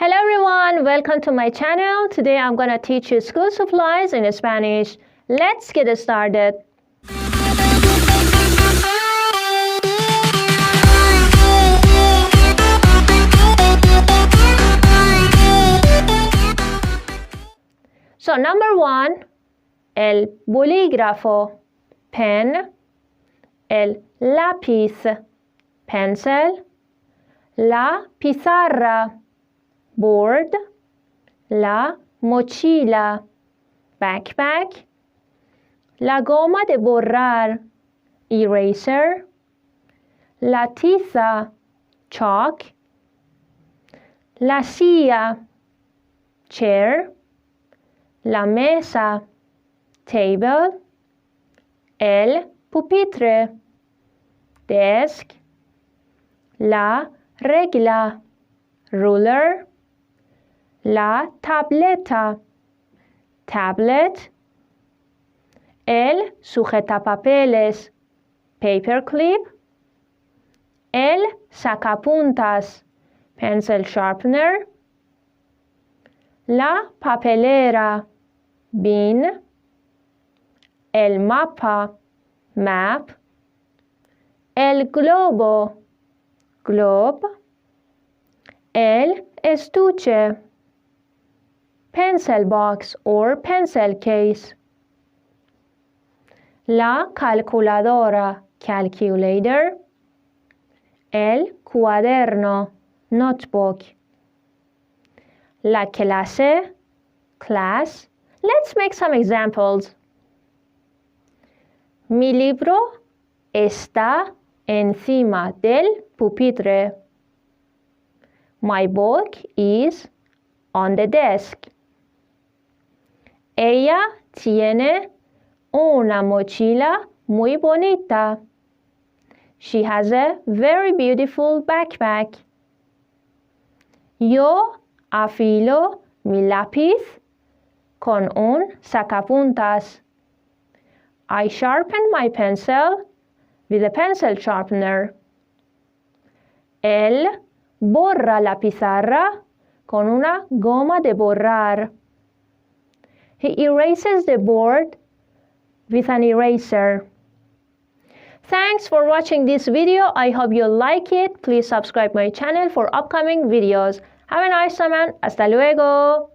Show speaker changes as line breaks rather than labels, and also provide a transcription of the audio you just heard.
Hello everyone, welcome to my channel. Today I'm going to teach you school supplies in Spanish. Let's get started. So number one, el bolígrafo, pen, el lápiz, pencil, la pizarra, board, la mochila, backpack, la goma de borrar, eraser, la tiza, chalk, la silla, chair, la mesa, table, el pupitre, desk, la regla, ruler, la tableta, tablet, el sujetapapeles, paperclip, el sacapuntas, pencil sharpener, la papelera, bin, el mapa, map, el globo, globe, el estuche, pencil box or pencil case, la calculadora, calculator, el cuaderno, notebook, la clase, class. Let's make some examples. Mi libro está encima del pupitre. My book is on the desk. Ella tiene una mochila muy bonita. She has a very beautiful backpack. Yo afilo mi lápiz con un sacapuntas. I sharpen my pencil with a pencil sharpener. Él borra la pizarra con una goma de borrar. He erases the board with an eraser. Thanks for watching this video. I hope you like it. Please subscribe my channel for upcoming videos. Have a nice time and hasta luego.